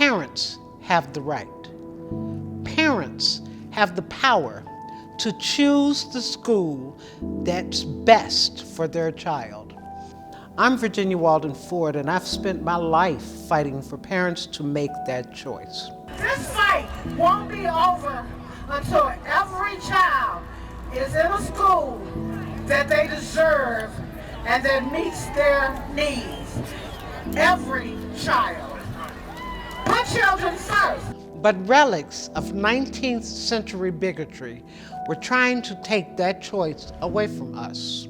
Parents have the right. Parents have the power to choose the school that's best for their child. I'm Virginia Walden Ford, and I've spent my life fighting for parents to make that choice. This fight won't be over until every child is in a school that they deserve and that meets their needs. Every child. Put children first. But relics of 19th century bigotry were trying to take that choice away from us.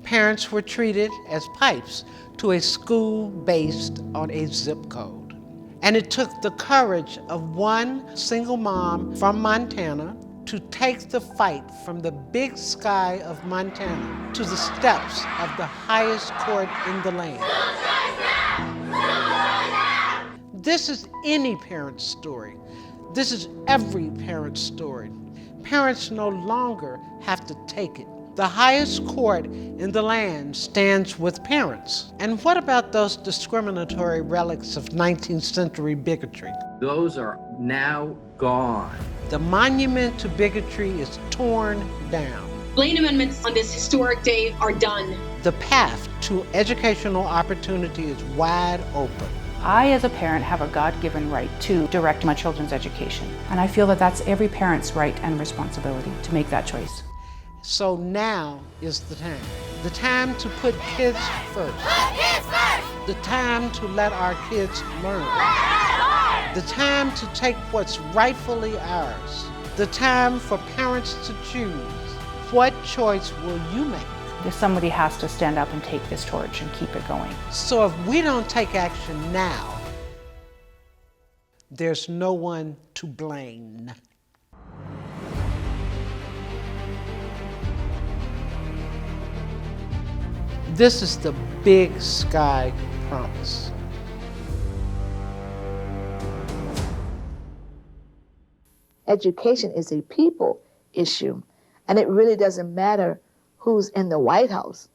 Parents were treated as pipes to a school based on a zip code. And it took the courage of one single mom from Montana to take the fight from the big sky of Montana to the steps of the highest court in the land. This is any parent's story. This is every parent's story. Parents no longer have to take it. The highest court in the land stands with parents. And what about those discriminatory relics of 19th century bigotry? Those are now gone. The monument to bigotry is torn down. Blaine Amendments on this historic day are done. The path to educational opportunity is wide open. I, as a parent, have a God-given right to direct my children's education. And I feel that that's every parent's right and responsibility to make that choice. So now is the time to put kids first. Put kids first! The time to let our kids learn. The time to take what's rightfully ours. The time for parents to choose. What choice will you make? Somebody has to stand up and take this torch and keep it going. So if we don't take action now, there's no one to blame. This is the Big Sky Promise. Education is a people issue, and it really doesn't matter who's in the White House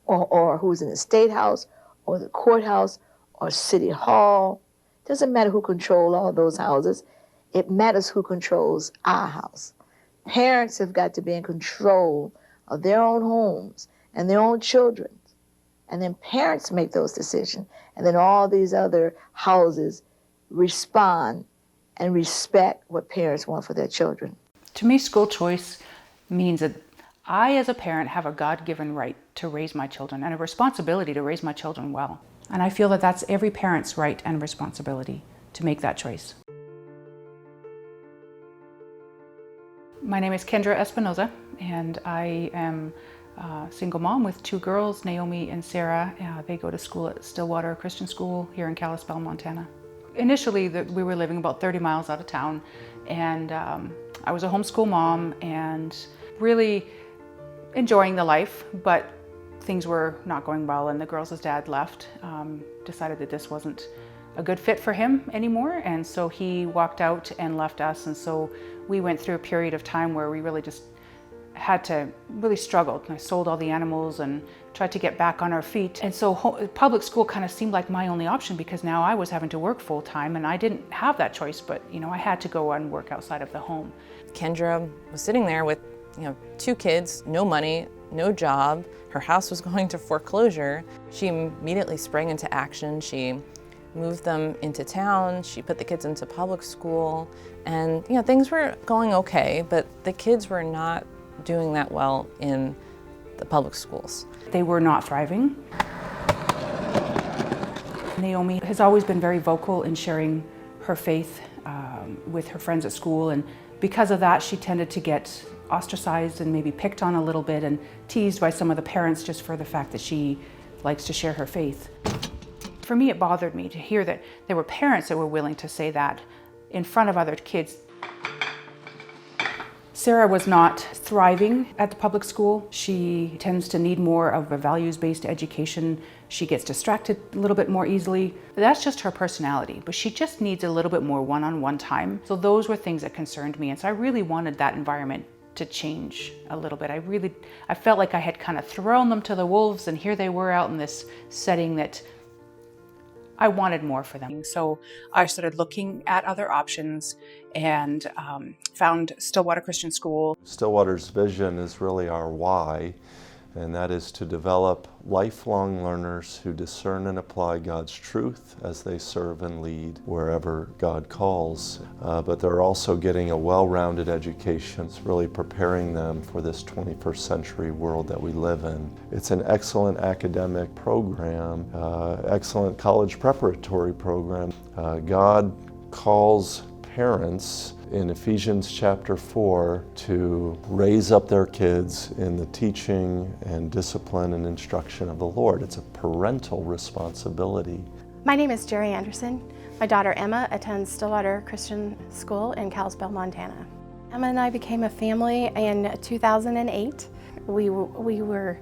or who's in the State House or the courthouse or City Hall. It doesn't matter who controls all those houses. It matters who controls our house. Parents have got to be in control of their own homes and their own children. And then parents make those decisions. And then all these other houses respond and respect what parents want for their children. To me, school choice means that I, as a parent, have a God-given right to raise my children and a responsibility to raise my children well. And I feel that that's every parent's right and responsibility to make that choice. My name is Kendra Espinoza, and I am a single mom with two girls, Naomi and Sarah. They go to school at Stillwater Christian School here in Kalispell, Montana. Initially, we were living about 30 miles out of town, and I was a homeschool mom and really enjoying the life, but things were not going well, and the girls' dad left, decided that this wasn't a good fit for him anymore, and so he walked out and left us, and so we went through a period of time where we really just had to really struggle. I sold all the animals and tried to get back on our feet, and so public school kind of seemed like my only option, because now I was having to work full-time, and I didn't have that choice, but I had to go and work outside of the home. Kendra was sitting there with two kids, no money, no job. Her house was going to foreclosure. She immediately sprang into action. She moved them into town. She put the kids into public school, and things were going okay, but the kids were not doing that well in the public schools. They were not thriving. Naomi has always been very vocal in sharing her faith with her friends at school, and because of that, she tended to get ostracized and maybe picked on a little bit and teased by some of the parents just for the fact that she likes to share her faith. For me, it bothered me to hear that there were parents that were willing to say that in front of other kids. Sarah was not thriving at the public school. She tends to need more of a values-based education. She gets distracted a little bit more easily. That's just her personality, but she just needs a little bit more one-on-one time. So those were things that concerned me, and so I really wanted that environment to change a little bit. I felt like I had kind of thrown them to the wolves, and here they were out in this setting that I wanted more for them. So I started looking at other options and found Stillwater Christian School. Stillwater's vision is really our why, and that is to develop lifelong learners who discern and apply God's truth as they serve and lead wherever God calls. But they're also getting a well-rounded education. It's really preparing them for this 21st century world that we live in. It's an excellent academic program, excellent college preparatory program. God calls parents in Ephesians chapter 4 to raise up their kids in the teaching and discipline and instruction of the Lord. It's a parental responsibility. My name is Jeri Anderson. My daughter Emma attends Stillwater Christian School in Kalispell, Montana. Emma and I became a family in 2008. We were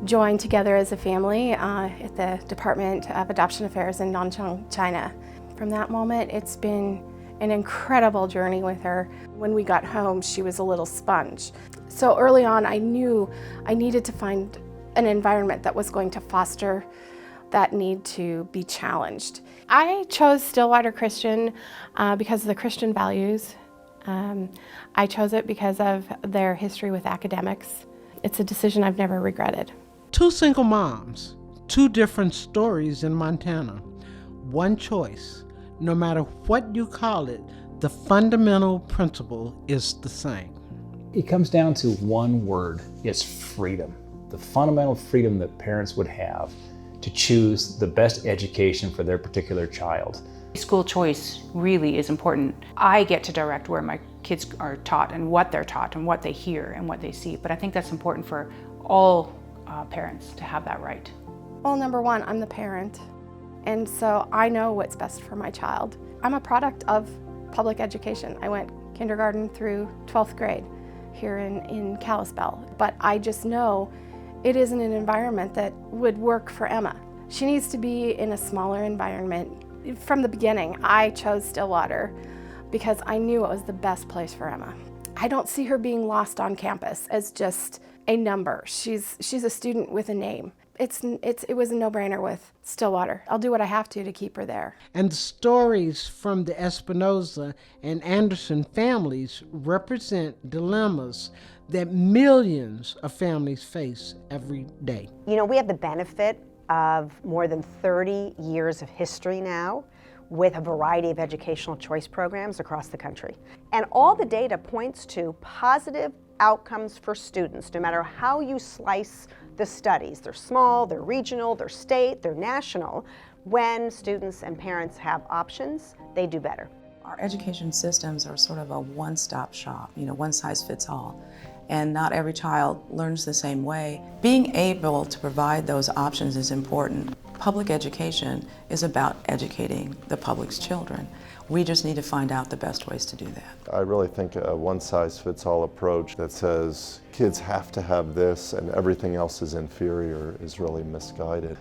joined together as a family at the Department of Adoption Affairs in Nanchang, China. From that moment, it's been an incredible journey with her. When we got home, she was a little sponge. So early on, I knew I needed to find an environment that was going to foster that need to be challenged. I chose Stillwater Christian because of the Christian values. I chose it because of their history with academics. It's a decision I've never regretted. Two single moms, two different stories in Montana, one choice. No matter what you call it, the fundamental principle is the same. It comes down to one word. It's freedom. The fundamental freedom that parents would have to choose the best education for their particular child. School choice really is important. I get to direct where my kids are taught and what they're taught and what they hear and what they see. But I think that's important for all parents to have that right. Well, number one, I'm the parent. And so I know what's best for my child. I'm a product of public education. I went kindergarten through 12th grade here in Kalispell. But I just know it isn't an environment that would work for Emma. She needs to be in a smaller environment. From the beginning, I chose Stillwater because I knew it was the best place for Emma. I don't see her being lost on campus as just a number. She's a student with a name. It was a no-brainer with Stillwater. I'll do what I have to keep her there. And the stories from the Espinoza and Anderson families represent dilemmas that millions of families face every day. You know, we have the benefit of more than 30 years of history now with a variety of educational choice programs across the country. And all the data points to positive outcomes for students, no matter how you slice the studies. They're small, they're regional, they're state, they're national. When students and parents have options, they do better. Our education systems are sort of a one-stop shop, one size fits all. And not every child learns the same way. Being able to provide those options is important. Public education is about educating the public's children. We just need to find out the best ways to do that. I really think a one-size-fits-all approach that says kids have to have this and everything else is inferior is really misguided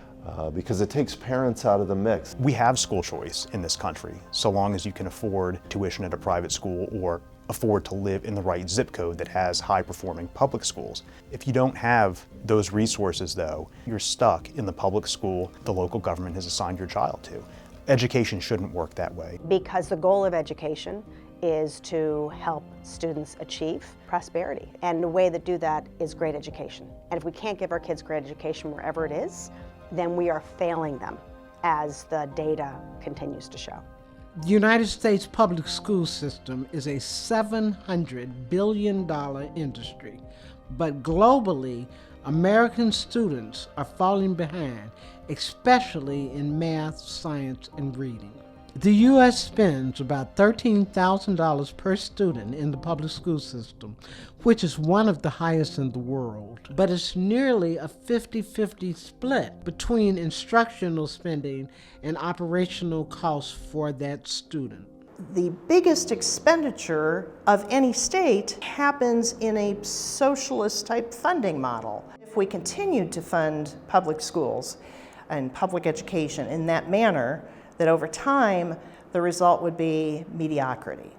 because it takes parents out of the mix. We have school choice in this country, so long as you can afford tuition at a private school or afford to live in the right zip code that has high-performing public schools. If you don't have those resources, though, you're stuck in the public school the local government has assigned your child to. Education shouldn't work that way. Because the goal of education is to help students achieve prosperity. And the way to do that is great education. And if we can't give our kids great education wherever it is, then we are failing them, as the data continues to show. The United States public school system is a $700 billion industry, but globally, American students are falling behind, especially in math, science, and reading. The U.S. spends about $13,000 per student in the public school system, which is one of the highest in the world. But it's nearly a 50-50 split between instructional spending and operational costs for that student. The biggest expenditure of any state happens in a socialist-type funding model. If we continued to fund public schools and public education in that manner, that over time, the result would be mediocrity.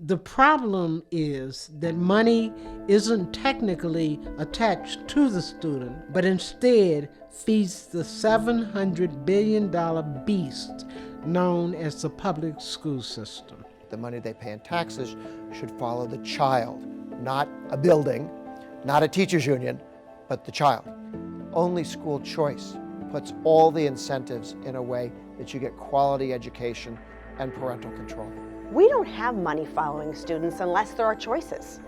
The problem is that money isn't technically attached to the student, but instead feeds the $700 billion beast known as the public school system. The money they pay in taxes should follow the child, not a building, not a teachers union, but the child. Only school choice puts all the incentives in a way that you get quality education and parental control. We don't have money following students unless there are choices.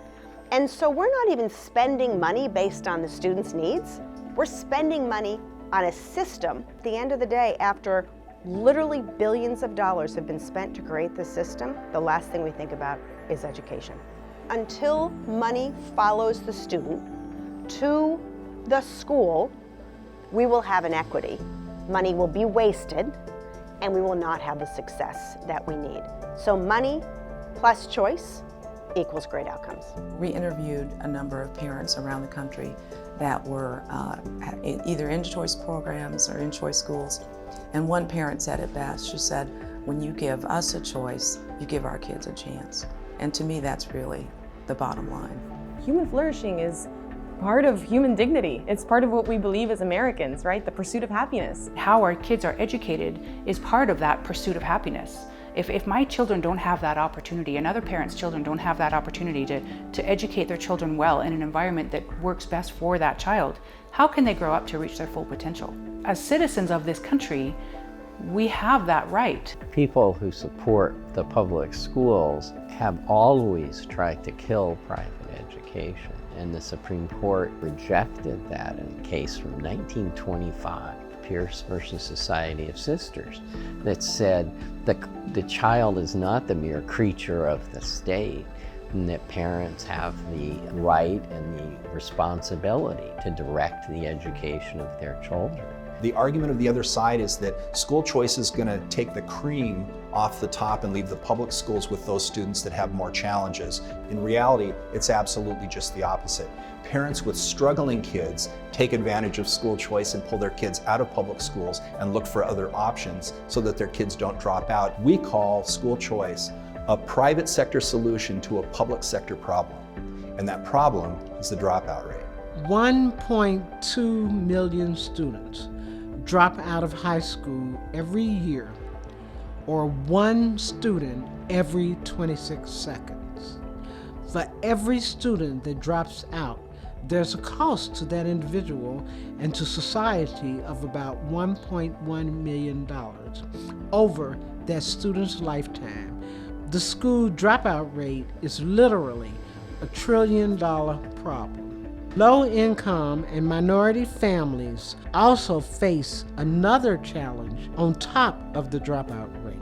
And so we're not even spending money based on the students' needs. We're spending money on a system. At the end of the day, after literally billions of dollars have been spent to create this system, the last thing we think about is education. Until money follows the student to the school, we will have inequity. Money will be wasted, and we will not have the success that we need. So money plus choice equals great outcomes. We interviewed a number of parents around the country that were either in choice programs or in choice schools. And one parent said it best. She said, when you give us a choice, you give our kids a chance. And to me, that's really the bottom line. Human flourishing is part of human dignity. It's part of what we believe as Americans, right? The pursuit of happiness. How our kids are educated is part of that pursuit of happiness. If my children don't have that opportunity, and other parents' children don't have that opportunity to educate their children well in an environment that works best for that child, how can they grow up to reach their full potential? As citizens of this country, we have that right. People who support the public schools have always tried to kill private education, and the Supreme Court rejected that in a case from 1925. Pierce versus Society of Sisters, that said the child is not the mere creature of the state, and that parents have the right and the responsibility to direct the education of their children. The argument of the other side is that school choice is going to take the cream off the top and leave the public schools with those students that have more challenges. In reality, it's absolutely just the opposite. Parents with struggling kids take advantage of school choice and pull their kids out of public schools and look for other options so that their kids don't drop out. We call school choice a private sector solution to a public sector problem, and that problem is the dropout rate. 1.2 million students drop out of high school every year, or one student every 26 seconds. For every student that drops out, there's a cost to that individual and to society of about $1.1 million over that student's lifetime. The school dropout rate is literally a $1 trillion problem. Low-income and minority families also face another challenge on top of the dropout rate.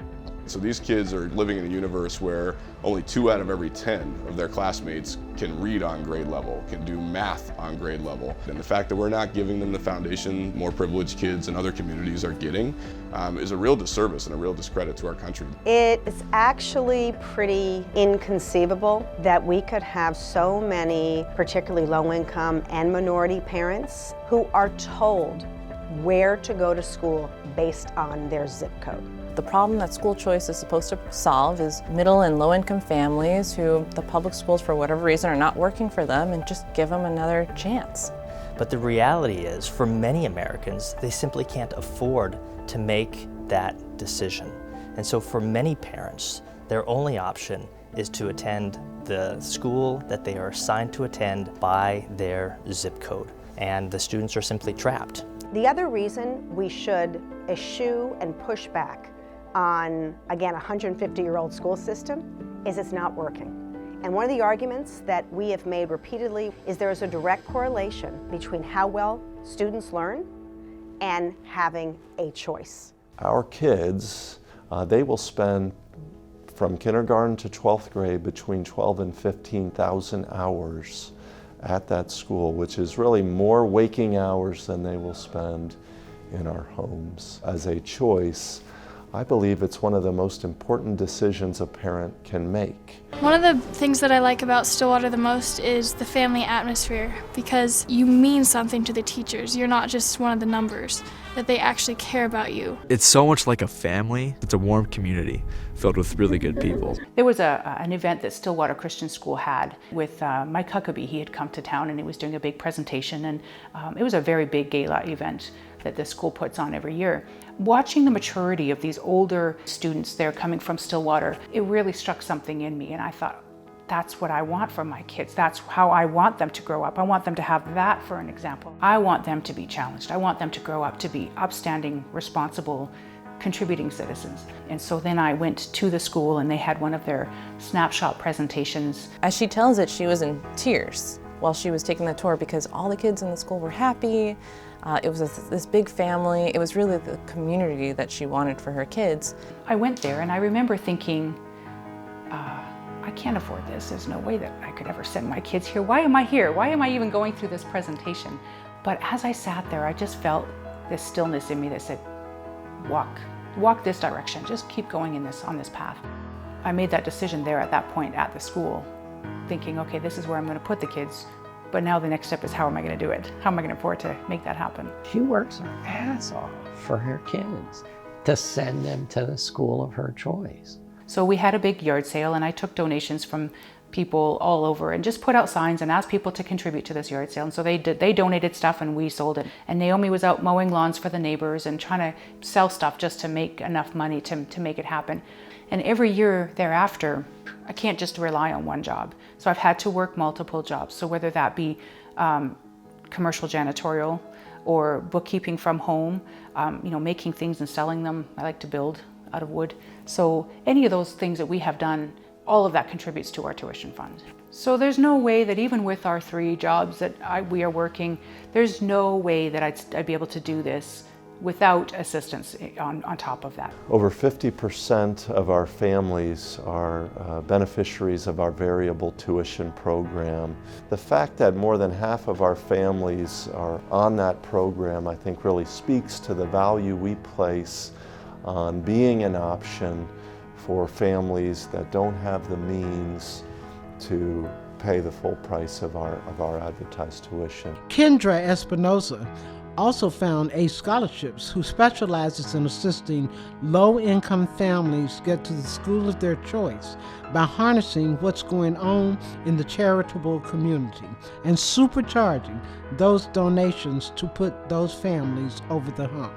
So these kids are living in a universe where only 2 out of every 10 of their classmates can read on grade level, can do math on grade level. And the fact that we're not giving them the foundation more privileged kids in other communities are getting is a real disservice and a real discredit to our country. It is actually pretty inconceivable that we could have so many, particularly low-income and minority parents, who are told where to go to school based on their zip code. The problem that school choice is supposed to solve is middle and low-income families who the public schools, for whatever reason, are not working for them, and just give them another chance. But the reality is, for many Americans, they simply can't afford to make that decision. And so for many parents, their only option is to attend the school that they are assigned to attend by their zip code. And the students are simply trapped. The other reason we should eschew and push back on, again, a 150-year-old school system is it's not working. And one of the arguments that we have made repeatedly is there is a direct correlation between how well students learn and having a choice. Our kids, they will spend from kindergarten to 12th grade between 12 and 15,000 hours at that school, which is really more waking hours than they will spend in our homes. As a choice, I believe it's one of the most important decisions a parent can make. One of the things that I like about Stillwater the most is the family atmosphere, because you mean something to the teachers. You're not just one of the numbers. that they actually care about you. It's so much like a family. It's a warm community filled with really good people. There was an event that Stillwater Christian School had with Mike Huckabee. He had come to town and he was doing a big presentation, and it was a very big gala event that the school puts on every year. Watching the maturity of these older students there coming from Stillwater, it really struck something in me, and I thought, that's what I want for my kids. That's how I want them to grow up. I want them to have that for an example. I want them to be challenged. I want them to grow up to be upstanding, responsible, contributing citizens. And so then I went to the school and they had one of their snapshot presentations. As she tells it, she was in tears while she was taking the tour because all the kids in the school were happy. It was this big family. It was really the community that she wanted for her kids. I went there and I remember thinking, I can't afford this. There's no way that I could ever send my kids here. Why am I here? Why am I even going through this presentation? But as I sat there, I just felt this stillness in me that said, walk this direction. Just keep going on this path. I made that decision there at that point at the school, thinking, okay, this is where I'm going to put the kids. But now the next step is, how am I going to do it? How am I going to afford to make that happen? She works her ass off for her kids to send them to the school of her choice. So we had a big yard sale and I took donations from people all over and just put out signs and asked people to contribute to this yard sale. And so they donated stuff and we sold it. And Naomi was out mowing lawns for the neighbors and trying to sell stuff just to make enough money to make it happen. And every year thereafter, I can't just rely on one job. So I've had to work multiple jobs. So whether that be commercial janitorial or bookkeeping from home, making things and selling them. I like to build out of wood. So any of those things that we have done, all of that contributes to our tuition fund. So there's no way that even with our 3 jobs that we are working, there's no way that I'd be able to do this without assistance on top of that. Over 50% of our families are beneficiaries of our variable tuition program. The fact that more than half of our families are on that program, I think, really speaks to the value we place on being an option for families that don't have the means to pay the full price of our advertised tuition. Kendra Espinoza also found ACE Scholarships, who specializes in assisting low-income families get to the school of their choice by harnessing what's going on in the charitable community and supercharging those donations to put those families over the hump.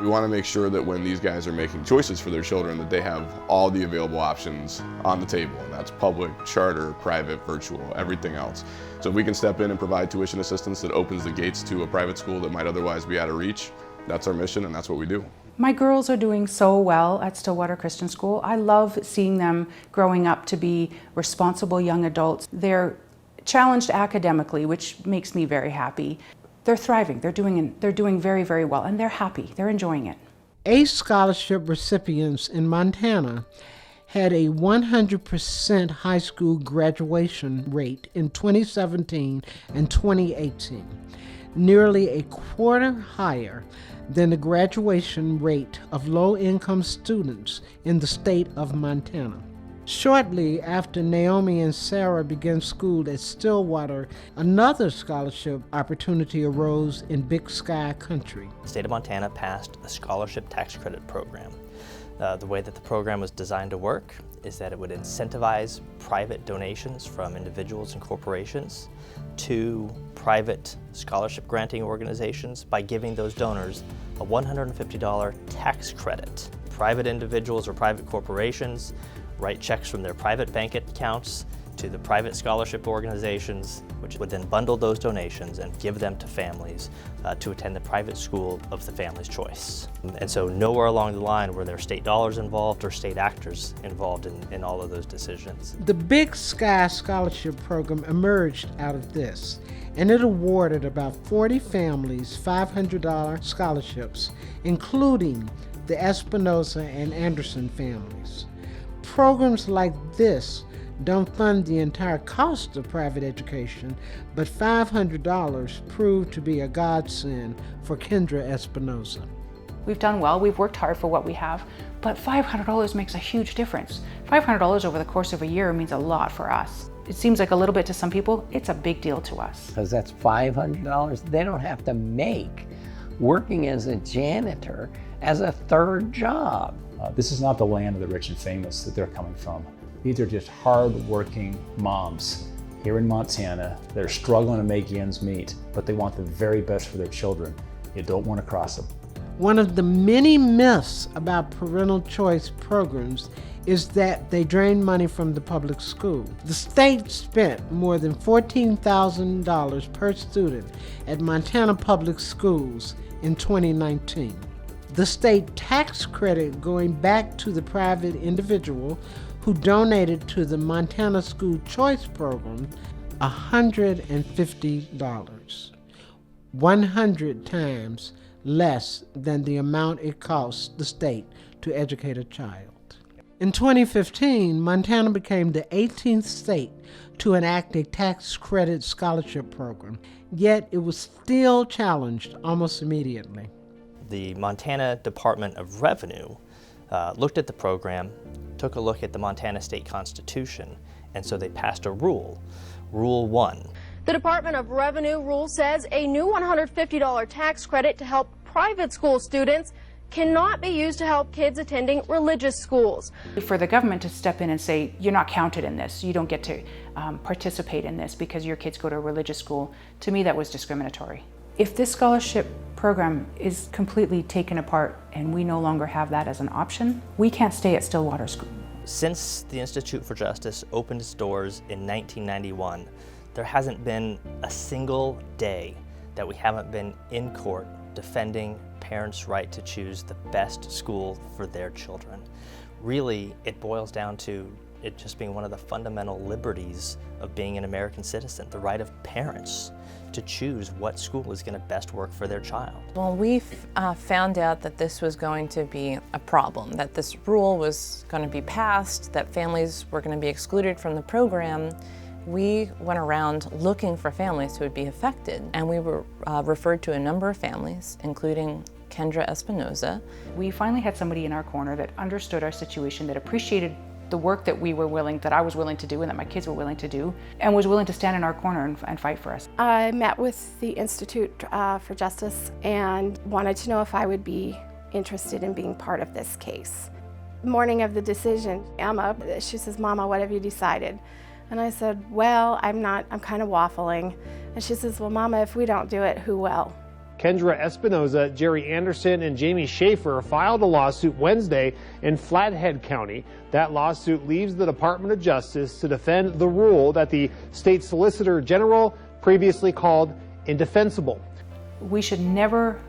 We want to make sure that when these guys are making choices for their children, that they have all the available options on the table, and that's public, charter, private, virtual, everything else. So if we can step in and provide tuition assistance that opens the gates to a private school that might otherwise be out of reach, that's our mission and that's what we do. My girls are doing so well at Stillwater Christian School. I love seeing them growing up to be responsible young adults. They're challenged academically, which makes me very happy. They're thriving, they're doing very, very well, and they're happy, they're enjoying it. ACE Scholarship recipients in Montana had a 100% high school graduation rate in 2017 and 2018, nearly a quarter higher than the graduation rate of low-income students in the state of Montana. Shortly after Naomi and Sarah began school at Stillwater, another scholarship opportunity arose in Big Sky Country. The state of Montana passed a scholarship tax credit program. The way that the program was designed to work is that it would incentivize private donations from individuals and corporations to private scholarship granting organizations by giving those donors a $150 tax credit. Private individuals or private corporations write checks from their private bank accounts to the private scholarship organizations, which would then bundle those donations and give them to families to attend the private school of the family's choice. And so nowhere along the line were there state dollars involved or state actors involved in all of those decisions. The Big Sky Scholarship Program emerged out of this, and it awarded about 40 families $500 scholarships, including the Espinoza and Anderson families. Programs like this don't fund the entire cost of private education, but $500 proved to be a godsend for Kendra Espinoza. We've done well, we've worked hard for what we have, but $500 makes a huge difference. $500 over the course of a year means a lot for us. It seems like a little bit to some people, it's a big deal to us. Because that's $500. They don't have to make working as a janitor as a third job. This is not the land of the rich and famous that they're coming from. These are just hard-working moms here in Montana. They're struggling to make ends meet, but they want the very best for their children. You don't want to cross them. One of the many myths about parental choice programs is that they drain money from the public school. The state spent more than $14,000 per student at Montana public schools in 2019. The state tax credit going back to the private individual who donated to the Montana School Choice Program $150, 100 times less than the amount it costs the state to educate a child. In 2015, Montana became the 18th state to enact a tax credit scholarship program, yet it was still challenged almost immediately. The Montana Department of Revenue looked at the program, took a look at the Montana State Constitution, and so they passed a rule, Rule 1. The Department of Revenue rule says a new $150 tax credit to help private school students cannot be used to help kids attending religious schools. For the government to step in and say, you're not counted in this, you don't get to participate in this because your kids go to a religious school, to me that was discriminatory. If this scholarship program is completely taken apart and we no longer have that as an option, we can't stay at Stillwater School. Since the Institute for Justice opened its doors in 1991, there hasn't been a single day that we haven't been in court defending parents' right to choose the best school for their children. Really, it boils down to it just being one of the fundamental liberties of being an American citizen, the right of parents to choose what school is going to best work for their child. Well, we found out that this was going to be a problem, that this rule was going to be passed, that families were going to be excluded from the program. We went around looking for families who would be affected, and we were referred to a number of families, including Kendra Espinoza. We finally had somebody in our corner that understood our situation, that appreciated the work that I was willing to do and that my kids were willing to do, and was willing to stand in our corner and fight for us. I met with the Institute for Justice and wanted to know if I would be interested in being part of this case. Morning of the decision, Emma, she says, "Mama, what have you decided?" And I said, "Well, I'm kind of waffling." And she says, "Well, Mama, if we don't do it, who will?" Kendra Espinoza, Jeri Anderson, and Jamie Schaefer filed a lawsuit Wednesday in Flathead County. That lawsuit leaves the Department of Justice to defend the rule that the state Solicitor General previously called indefensible. We should never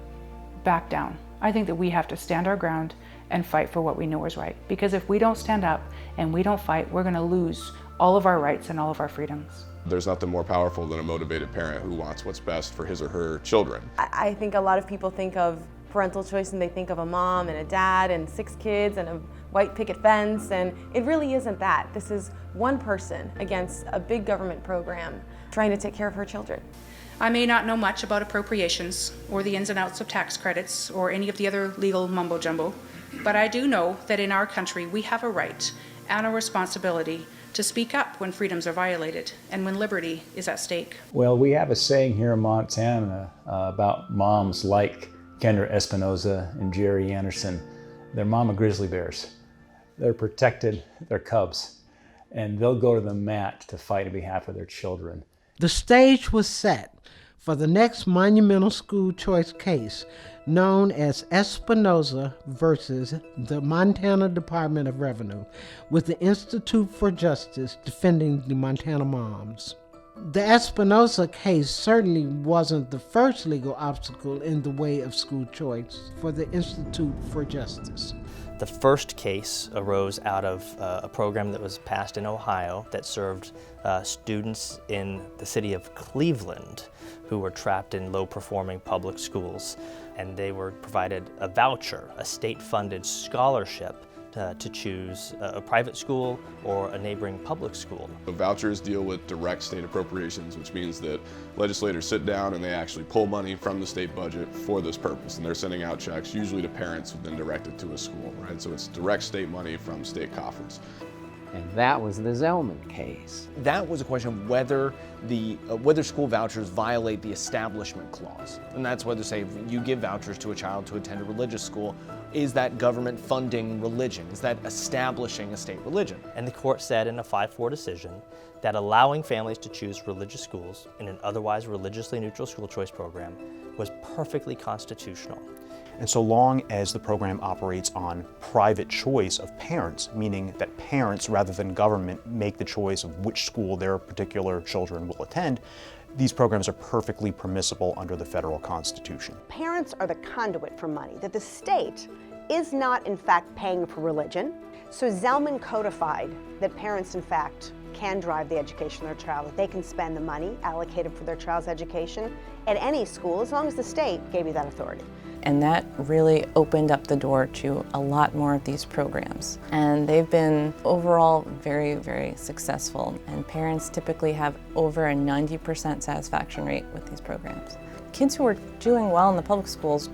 back down. I think that we have to stand our ground and fight for what we know is right. Because if we don't stand up and we don't fight, we're going to lose all of our rights and all of our freedoms. There's nothing more powerful than a motivated parent who wants what's best for his or her children. I think a lot of people think of parental choice and they think of a mom and a dad and 6 kids and a white picket fence, and it really isn't that. This is one person against a big government program trying to take care of her children. I may not know much about appropriations or the ins and outs of tax credits or any of the other legal mumbo jumbo, but I do know that in our country we have a right and a responsibility to speak up when freedoms are violated and when liberty is at stake. Well, we have a saying here in Montana about moms like Kendra Espinoza and Jeri Anderson. They're mama grizzly bears. They're protected, they're cubs, and they'll go to the mat to fight on behalf of their children. The stage was set for the next monumental school choice case, known as Espinoza versus the Montana Department of Revenue, with the Institute for Justice defending the Montana moms. The Espinoza case certainly wasn't the first legal obstacle in the way of school choice for the Institute for Justice. The first case arose out of a program that was passed in Ohio that served students in the city of Cleveland who were trapped in low-performing public schools. And they were provided a voucher, a state-funded scholarship to choose a private school or a neighboring public school. The vouchers deal with direct state appropriations, which means that legislators sit down and they actually pull money from the state budget for this purpose. And they're sending out checks, usually to parents who then direct it to a school, right? So it's direct state money from state coffers. And that was the Zelman case. That was a question of whether whether school vouchers violate the Establishment Clause. And that's whether, say, if you give vouchers to a child to attend a religious school, is that government funding religion? Is that establishing a state religion? And the court said in a 5-4 decision that allowing families to choose religious schools in an otherwise religiously neutral school choice program was perfectly constitutional. And so long as the program operates on private choice of parents, meaning that parents rather than government make the choice of which school their particular children will attend, these programs are perfectly permissible under the federal Constitution. Parents are the conduit for money, that the state is not in fact paying for religion. So Zelman codified that parents in fact can drive the education of their child, that they can spend the money allocated for their child's education at any school as long as the state gave you that authority. And that really opened up the door to a lot more of these programs. And they've been overall very, very successful. And parents typically have over a 90% satisfaction rate with these programs. Kids who are doing well in the public schools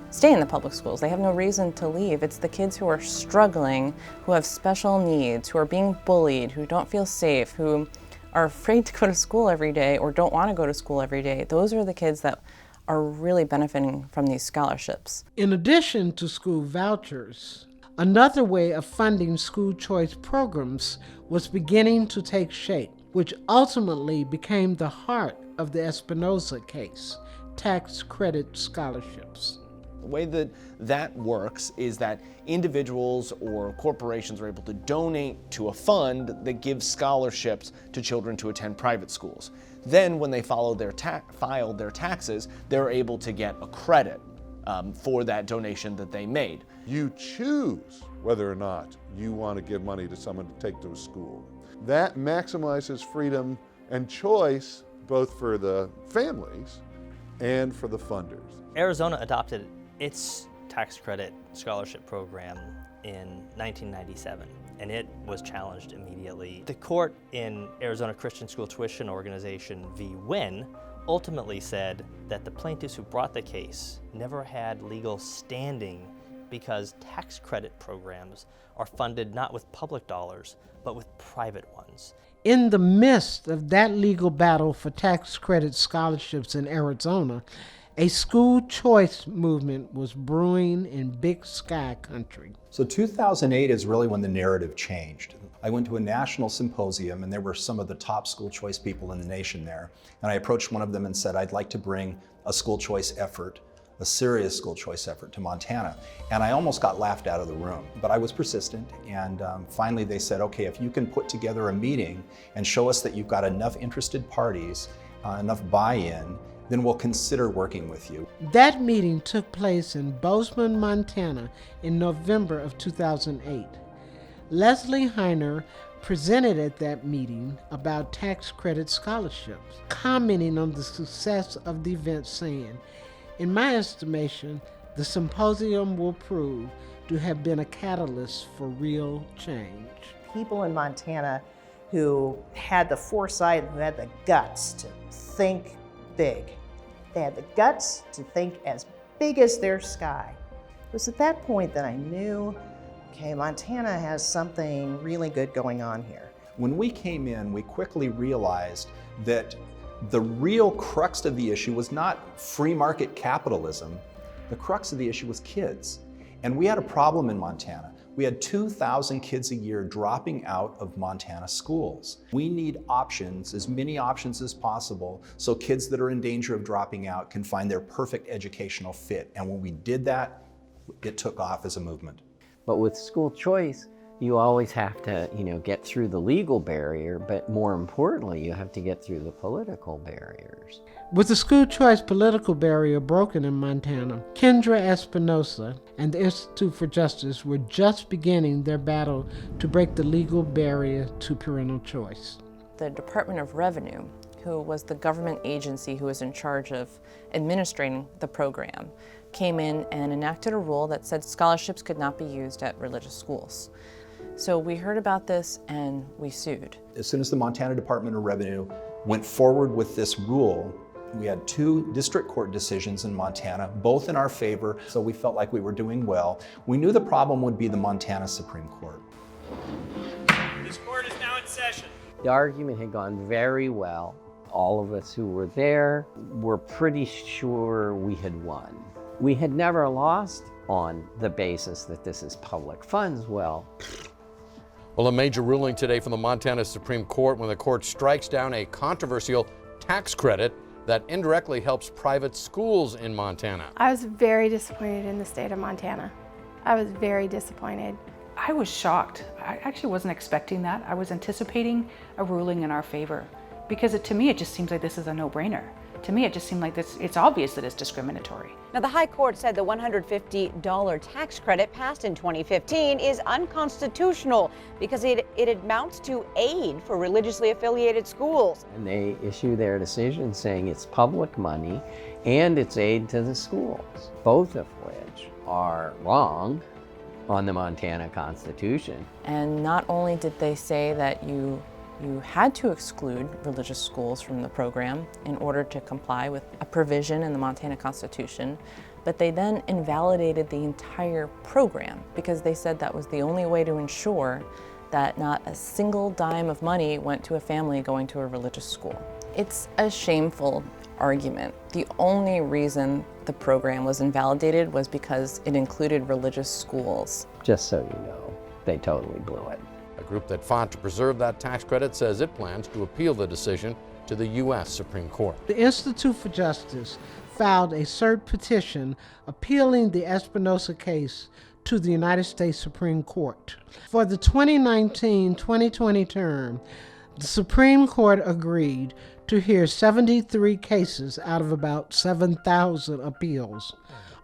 stay in the public schools. They have no reason to leave. It's the kids who are struggling, who have special needs, who are being bullied, who don't feel safe, who are afraid to go to school every day or don't want to go to school every day. Those are the kids that are really benefiting from these scholarships. In addition to school vouchers, another way of funding school choice programs was beginning to take shape, which ultimately became the heart of the Espinoza case, tax credit scholarships. The way that works is that individuals or corporations are able to donate to a fund that gives scholarships to children to attend private schools. Then when they filed their taxes, they're able to get a credit for that donation that they made. You choose whether or not you want to give money to someone to take to a school. That maximizes freedom and choice both for the families and for the funders. Arizona adopted its tax credit scholarship program in 1997, and it was challenged immediately. The court in Arizona Christian School Tuition Organization v. Wynn ultimately said that the plaintiffs who brought the case never had legal standing because tax credit programs are funded not with public dollars, but with private ones. In the midst of that legal battle for tax credit scholarships in Arizona, a school choice movement was brewing in Big Sky country. So 2008 is really when the narrative changed. I went to a national symposium and there were some of the top school choice people in the nation there. And I approached one of them and said, I'd like to bring a school choice effort, a serious school choice effort to Montana. And I almost got laughed out of the room, but I was persistent. And finally they said, okay, if you can put together a meeting and show us that you've got enough interested parties, enough buy-in, then we'll consider working with you. That meeting took place in Bozeman, Montana in November of 2008. Leslie Heiner presented at that meeting about tax credit scholarships, commenting on the success of the event, saying, "In my estimation, the symposium will prove to have been a catalyst for real change." People in Montana who had the foresight and had the guts to think big. They had the guts to think as big as their sky. It was at that point that I knew, okay, Montana has something really good going on here. When we came in, we quickly realized that the real crux of the issue was not free market capitalism. The crux of the issue was kids. And we had a problem in Montana. We had 2,000 kids a year dropping out of Montana schools. We need options, as many options as possible, so kids that are in danger of dropping out can find their perfect educational fit. And when we did that, it took off as a movement. But with school choice, you always have to, get through the legal barrier, but more importantly, you have to get through the political barriers. With the school choice political barrier broken in Montana, Kendra Espinoza and the Institute for Justice were just beginning their battle to break the legal barrier to parental choice. The Department of Revenue, who was the government agency who was in charge of administering the program, came in and enacted a rule that said scholarships could not be used at religious schools. So we heard about this and we sued. As soon as the Montana Department of Revenue went forward with this rule, we had 2 district court decisions in Montana, both in our favor, so we felt like we were doing well. We knew the problem would be the Montana Supreme Court. in session. The argument had gone very well. All of us who were there were pretty sure we had won. We had never lost on the basis that this is public funds. Well, a major ruling today from the Montana Supreme Court when the court strikes down a controversial tax credit that indirectly helps private schools in Montana. I was very disappointed in the state of Montana. I was very disappointed. I was shocked. I actually wasn't expecting that. I was anticipating a ruling in our favor because to me it just seems like this is a no-brainer. To me it just seemed like it's obvious that it's discriminatory. Now the High Court said the $150 tax credit passed in 2015 is unconstitutional because it amounts to aid for religiously affiliated schools. And they issue their decision saying it's public money and it's aid to the schools, both of which are wrong on the Montana Constitution. And not only did they say that you had to exclude religious schools from the program in order to comply with a provision in the Montana Constitution, but they then invalidated the entire program because they said that was the only way to ensure that not a single dime of money went to a family going to a religious school. It's a shameful argument. The only reason the program was invalidated was because it included religious schools. Just so you know, they totally blew it. A group that fought to preserve that tax credit says it plans to appeal the decision to the U.S. Supreme Court. The Institute for Justice filed a cert petition appealing the Espinoza case to the United States Supreme Court. For the 2019-2020 term, the Supreme Court agreed to hear 73 cases out of about 7,000 appeals.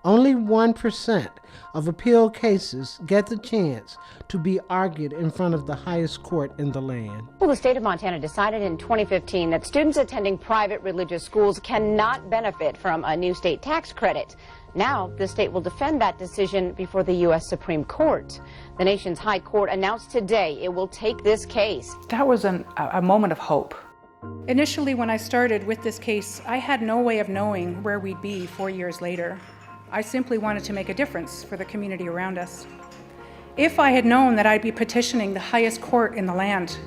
Only 1% of appeal cases get the chance to be argued in front of the highest court in the land. Well, the state of Montana decided in 2015 that students attending private religious schools cannot benefit from a new state tax credit. Now, the state will defend that decision before the U.S. Supreme Court. The nation's high court announced today it will take this case. That was a moment of hope. Initially, when I started with this case, I had no way of knowing where we'd be 4 years later. I simply wanted to make a difference for the community around us. If I had known that I'd be petitioning the highest court in the land,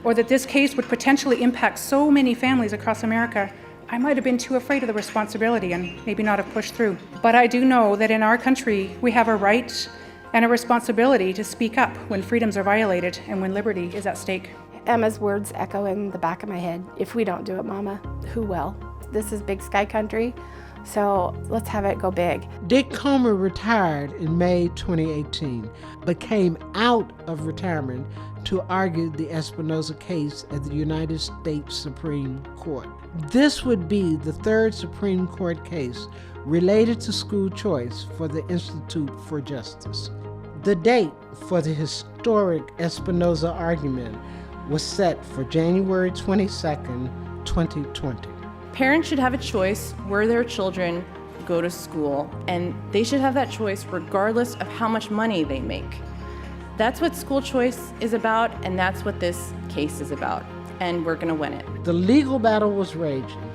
or that this case would potentially impact so many families across America, I might have been too afraid of the responsibility and maybe not have pushed through. But I do know that in our country, we have a right and a responsibility to speak up when freedoms are violated and when liberty is at stake. Emma's words echo in the back of my head. If we don't do it, Mama, who will? This is big sky country, so let's have it go big. Dick Comer retired in May 2018, but came out of retirement to argue the Espinoza case at the United States Supreme Court. This would be the third Supreme Court case related to school choice for the Institute for Justice. The date for the historic Espinoza argument was set for January 22nd, 2020. Parents should have a choice where their children go to school, and they should have that choice regardless of how much money they make. That's what school choice is about, and that's what this case is about, and we're gonna win it. The legal battle was raging,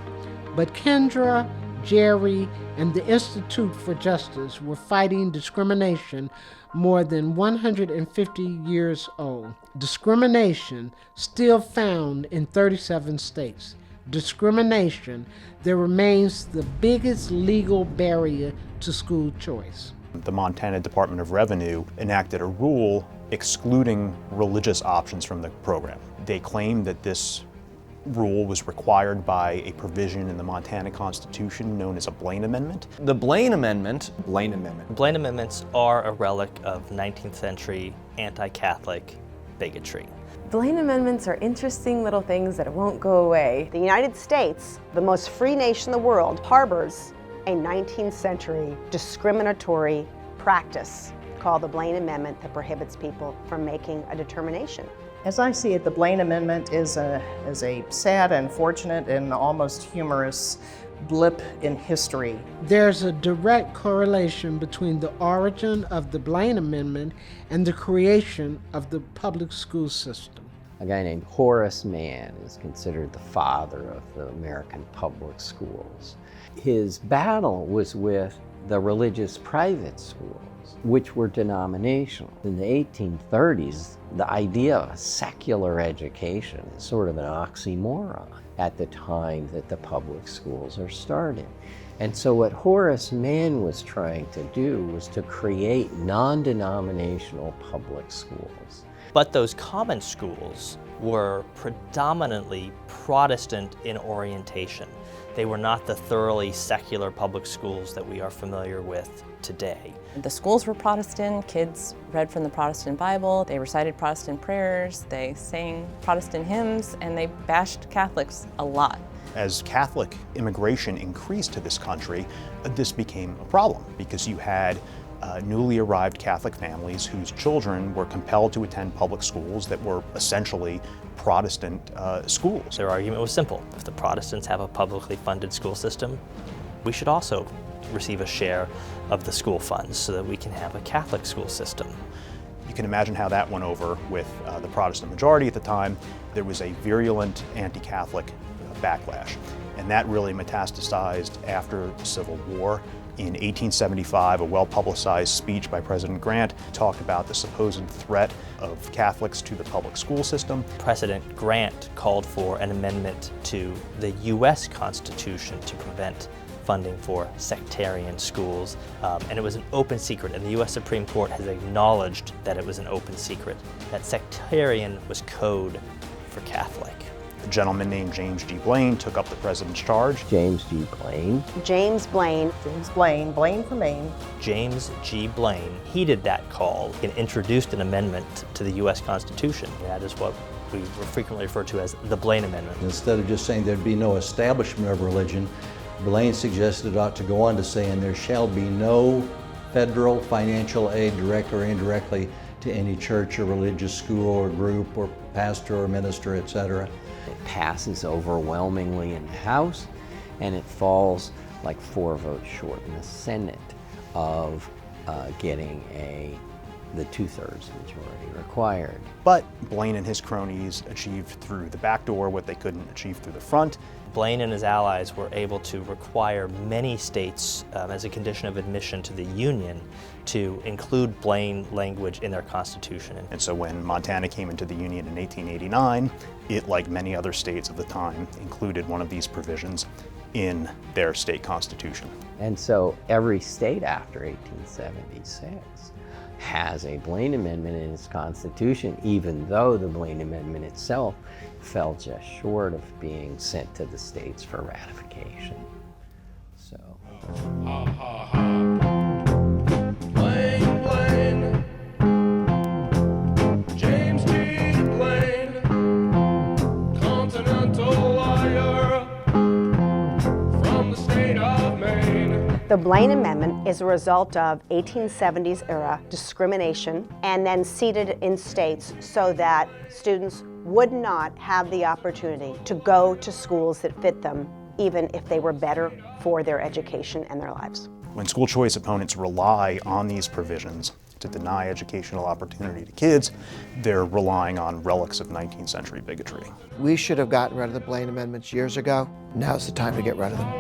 but Kendra, Jeri, and the Institute for Justice were fighting discrimination more than 150 years old. Discrimination still found in 37 states. Discrimination that remains the biggest legal barrier to school choice. The Montana Department of Revenue enacted a rule excluding religious options from the program. They claimed that this rule was required by a provision in the Montana Constitution known as a Blaine Amendment. The Blaine Amendment. Blaine Amendment. Blaine Amendments are a relic of 19th century anti-Catholic bigotry. Blaine Amendments are interesting little things that won't go away. The United States, the most free nation in the world, harbors a 19th century discriminatory practice called the Blaine Amendment that prohibits people from making a determination. As I see it, the Blaine Amendment is a sad, unfortunate, and almost humorous blip in history. There's a direct correlation between the origin of the Blaine Amendment and the creation of the public school system. A guy named Horace Mann is considered the father of the American public schools. His battle was with the religious private schools. which were denominational. In the 1830s, the idea of a secular education is sort of an oxymoron at the time that the public schools are starting. And so what Horace Mann was trying to do was to create non-denominational public schools. But those common schools were predominantly Protestant in orientation. They were not the thoroughly secular public schools that we are familiar with today. The schools were Protestant, kids read from the Protestant Bible, they recited Protestant prayers, they sang Protestant hymns, and they bashed Catholics a lot. As Catholic immigration increased to this country, this became a problem because you had newly arrived Catholic families whose children were compelled to attend public schools that were essentially Protestant schools. Their argument was simple. If the Protestants have a publicly funded school system, we should also receive a share of the school funds so that we can have a Catholic school system. You can imagine how that went over with the Protestant majority at the time. There was a virulent anti-Catholic backlash, and that really metastasized after the Civil War. In 1875, a well-publicized speech by President Grant talked about the supposed threat of Catholics to the public school system. President Grant called for an amendment to the U.S. Constitution to prevent funding for sectarian schools, and it was an open secret, and the U.S. Supreme Court has acknowledged that it was an open secret, that sectarian was code for Catholic. A gentleman named James G. Blaine took up the president's charge. James G. Blaine. James Blaine. James Blaine. Blaine for Maine. James G. Blaine heeded that call and introduced an amendment to the U.S. Constitution. That is what we frequently refer to as the Blaine Amendment. Instead of just saying there'd be no establishment of religion, Blaine suggested it ought to go on to say, and there shall be no federal financial aid, direct or indirectly, to any church or religious school or group or pastor or minister, etc. It passes overwhelmingly in the House, and it falls like 4 votes short in the Senate of getting the 2/3 majority required. But Blaine and his cronies achieved through the back door what they couldn't achieve through the front. Blaine and his allies were able to require many states, as a condition of admission to the Union, to include Blaine language in their constitution. And so when Montana came into the Union in 1889, it, like many other states of the time, included one of these provisions in their state constitution. And so every state after 1876 has a Blaine Amendment in its constitution, even though the Blaine Amendment itself fell just short of being sent to the states for ratification. So. Blaine, Blaine. James G. Blaine, continental lawyer from the state of Maine. The Blaine Amendment is a result of 1870s era discrimination and then seated in states so that students would not have the opportunity to go to schools that fit them, even if they were better for their education and their lives. When school choice opponents rely on these provisions to deny educational opportunity to kids, they're relying on relics of 19th century bigotry. We should have gotten rid of the Blaine Amendments years ago. Now's the time to get rid of them.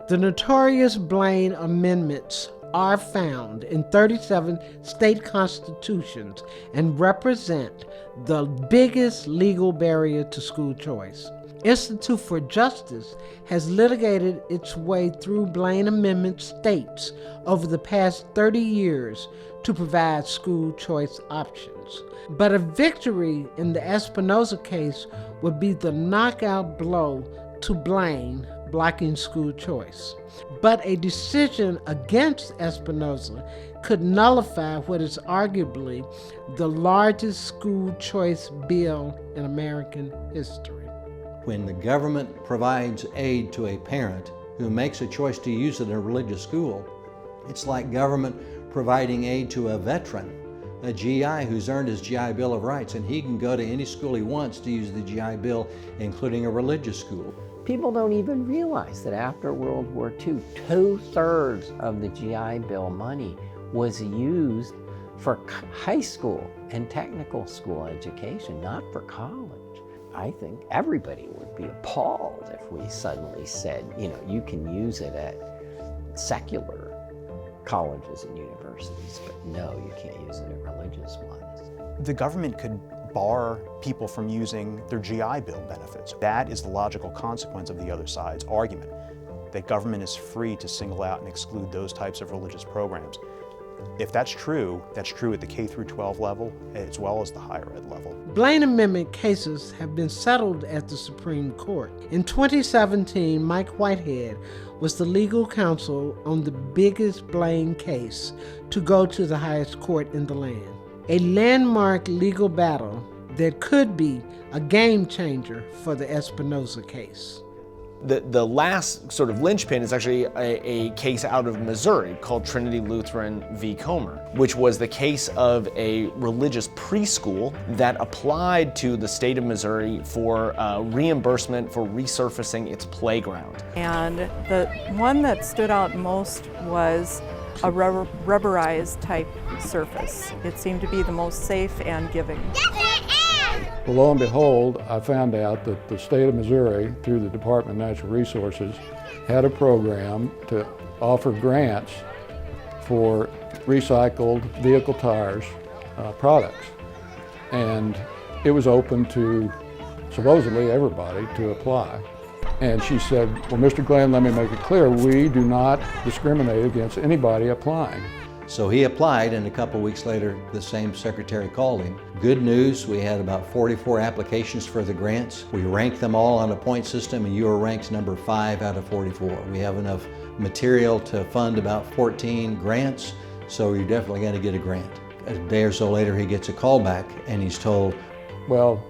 The notorious Blaine Amendments are found in 37 state constitutions and represent the biggest legal barrier to school choice. Institute for Justice has litigated its way through Blaine Amendment states over the past 30 years to provide school choice options. But a victory in the Espinoza case would be the knockout blow to Blaine blocking school choice. But a decision against Espinoza could nullify what is arguably the largest school choice bill in American history. When the government provides aid to a parent who makes a choice to use it in a religious school, it's like government providing aid to a veteran, a GI who's earned his GI Bill of Rights, and he can go to any school he wants to use the GI Bill, including a religious school. People don't even realize that after World War II, 2/3 of the GI Bill money was used for high school and technical school education, not for college. I think everybody would would be appalled if we suddenly said, you know, you can use it at secular colleges and universities, but no, you can't use it at religious ones. The government could bar people from using their GI Bill benefits. That is the logical consequence of the other side's argument, that government is free to single out and exclude those types of religious programs. If that's true at the K through 12 level as well as the higher ed level. Blaine Amendment cases have been settled at the Supreme Court. In 2017, Mike Whitehead was the legal counsel on the biggest Blaine case to go to the highest court in the land. A landmark legal battle that could be a game changer for the Espinoza case. The last sort of linchpin is actually a case out of Missouri called Trinity Lutheran v. Comer, which was the case of a religious preschool that applied to the state of Missouri for reimbursement for resurfacing its playground. And the one that stood out most was a rubberized type surface. It seemed to be the most safe and giving. Well, lo and behold, I found out that the state of Missouri, through the Department of Natural Resources, had a program to offer grants for recycled vehicle tires products. And it was open to supposedly everybody to apply. And she said, well, Mr. Glenn, let me make it clear, we do not discriminate against anybody applying. So he applied, and a couple weeks later, the same secretary called him. Good news, we had about 44 applications for the grants. We ranked them all on a point system, and you were ranked number 5 out of 44. We have enough material to fund about 14 grants, so you're definitely going to get a grant. A day or so later, he gets a call back, and he's told, well,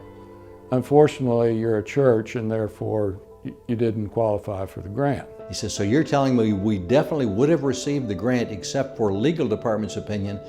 unfortunately, you're a church, and therefore you didn't qualify for the grant. He says, so you're telling me we definitely would have received the grant except for legal department's opinion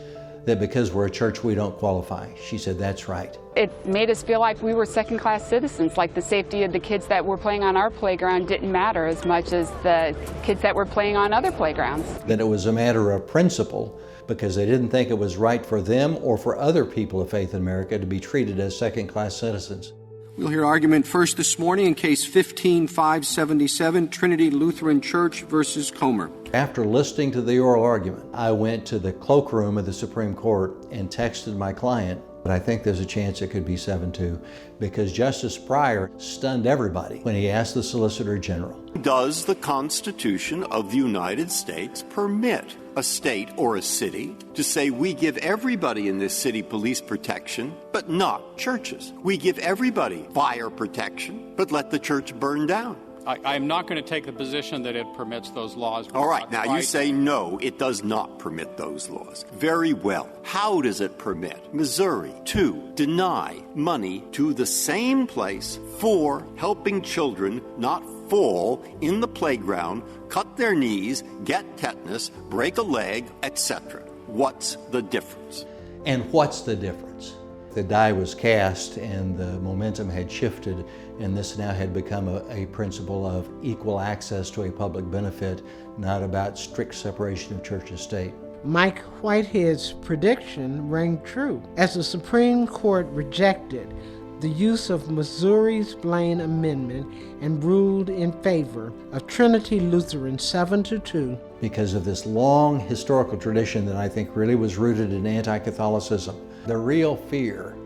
that because we're a church we don't qualify. She said, that's right. It made us feel like we were second-class citizens, like the safety of the kids that were playing on our playground didn't matter as much as the kids that were playing on other playgrounds. That it was a matter of principle because they didn't think it was right for them or for other people of faith in America to be treated as second-class citizens. We'll hear argument first this morning in Case 15-577, Trinity Lutheran Church versus Comer. After listening to the oral argument, I went to the cloakroom of the Supreme Court and texted my client, but I think there's a chance it could be 7-2 because Justice Breyer stunned everybody when he asked the Solicitor General, does the Constitution of the United States permit a state or a city to say we give everybody in this city police protection, but not churches? We give everybody fire protection, but let the church burn down. I'm not going to take the position that it permits those laws. All right, now you say no, it does not permit those laws. Very well. How does it permit Missouri to deny money to the same place for helping children not fall in the playground, cut their knees, get tetanus, break a leg, etc.? What's the difference? And what's the difference? The die was cast and the momentum had shifted, and this now had become a principle of equal access to a public benefit, not about strict separation of church and state. Mike Whitehead's prediction rang true as the Supreme Court rejected the use of Missouri's Blaine Amendment and ruled in favor of Trinity Lutheran 7-2. Because of this long historical tradition that I think really was rooted in anti-Catholicism. The real fear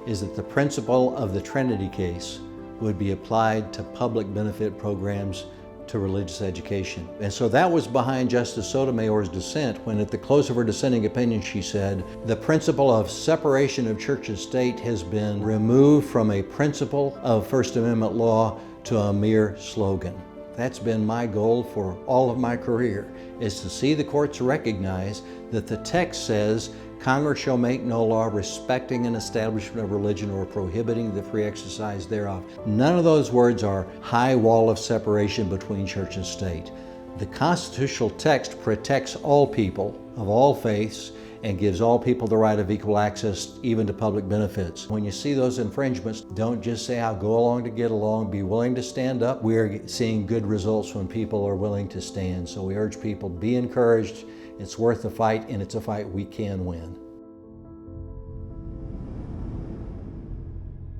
is that the principle of the Trinity case would be applied to public benefit programs to religious education. And so that was behind Justice Sotomayor's dissent when at the close of her dissenting opinion she said, the principle of separation of church and state has been removed from a principle of First Amendment law to a mere slogan. That's been my goal for all of my career, is to see the courts recognize that the text says Congress shall make no law respecting an establishment of religion or prohibiting the free exercise thereof. None of those words are high wall of separation between church and state. The constitutional text protects all people of all faiths and gives all people the right of equal access even to public benefits. When you see those infringements, don't just say, I'll go along to get along, be willing to stand up. We're seeing good results when people are willing to stand. So we urge people, be encouraged. It's worth the fight, and it's a fight we can win.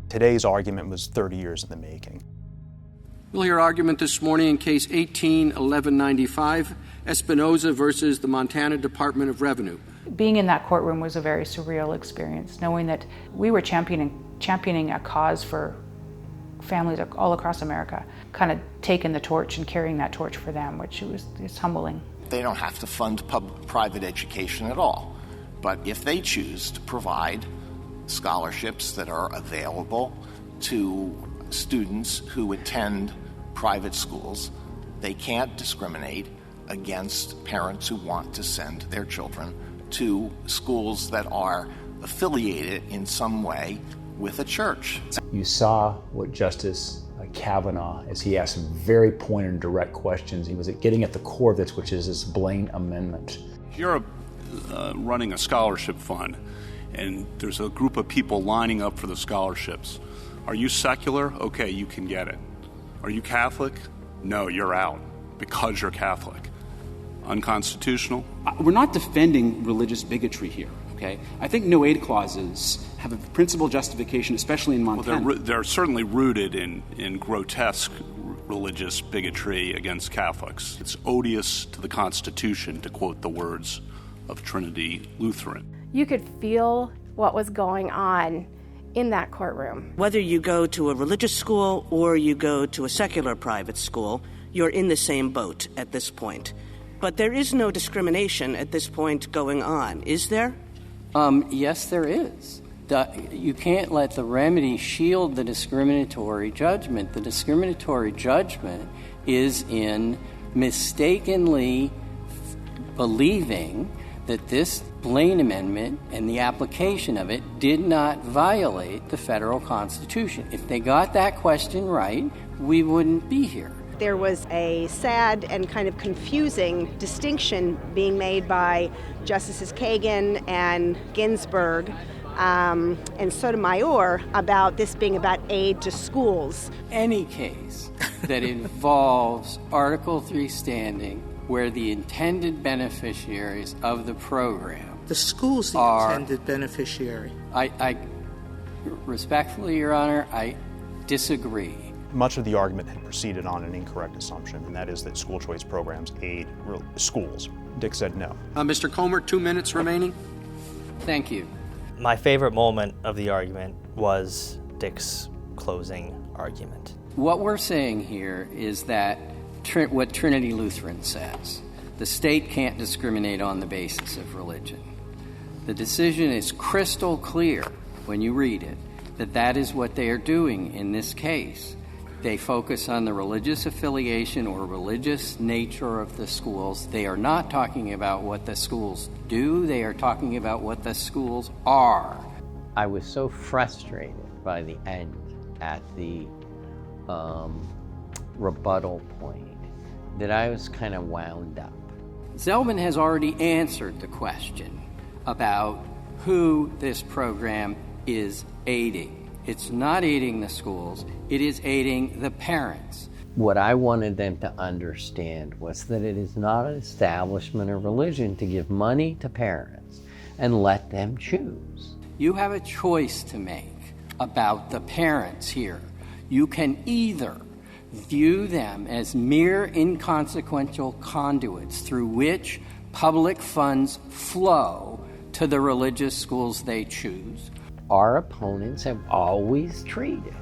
Today's argument was 30 years in the making. We'll hear argument this morning in Case 18-1195, Espinoza versus the Montana Department of Revenue. Being in that courtroom was a very surreal experience, knowing that we were championing a cause for families all across America, kind of taking the torch and carrying that torch for them, which is humbling. They don't have to fund private education at all, but if they choose to provide scholarships that are available to students who attend private schools, they can't discriminate against parents who want to send their children to schools that are affiliated in some way with a church. You saw what Justice Kavanaugh, as he asked some very pointed and direct questions, he was getting at the core of this, which is this Blaine Amendment. If you're running a scholarship fund and there's a group of people lining up for the scholarships, are you secular? Okay, you can get it. Are you Catholic? No, you're out because you're Catholic. Unconstitutional? We're not defending religious bigotry here, okay? I think no aid clauses have a principal justification, especially in Montana. Well, they're certainly rooted in grotesque religious bigotry against Catholics. It's odious to the Constitution, to quote the words of Trinity Lutheran. You could feel what was going on in that courtroom. Whether you go to a religious school or you go to a secular private school, you're in the same boat at this point. But there is no discrimination at this point going on, is there? Yes, there is. You can't let the remedy shield the discriminatory judgment. The discriminatory judgment is in mistakenly believing that this Blaine Amendment and the application of it did not violate the federal Constitution. If they got that question right, we wouldn't be here. There was a sad and kind of confusing distinction being made by Justices Kagan and Ginsburg and Sotomayor about this being about aid to schools. Any case that involves Article III standing where the intended beneficiaries of the program the school's the intended beneficiary. I respectfully, Your Honor, I disagree. Much of the argument had proceeded on an incorrect assumption, and that is that school choice programs aid schools. Dick said no. Mr. Comer, 2 minutes remaining. Thank you. My favorite moment of the argument was Dick's closing argument. What we're saying here is that what Trinity Lutheran says, the state can't discriminate on the basis of religion. The decision is crystal clear when you read it, that is what they are doing in this case. They focus on the religious affiliation or religious nature of the schools. They are not talking about what the schools do. They are talking about what the schools are. I was so frustrated by the end at the rebuttal point that I was kind of wound up. Zelman has already answered the question about who this program is aiding. It's not aiding the schools, it is aiding the parents. What I wanted them to understand was that it is not an establishment of religion to give money to parents and let them choose. You have a choice to make about the parents here. You can either view them as mere inconsequential conduits through which public funds flow to the religious schools they choose. Our opponents have always treated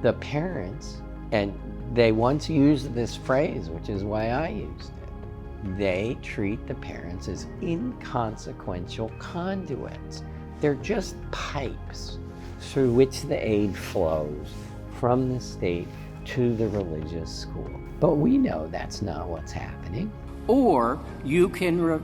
the parents, and they once used this phrase, which is why I used it, they treat the parents as inconsequential conduits. They're just pipes through which the aid flows from the state to the religious school. But we know that's not what's happening. Or you can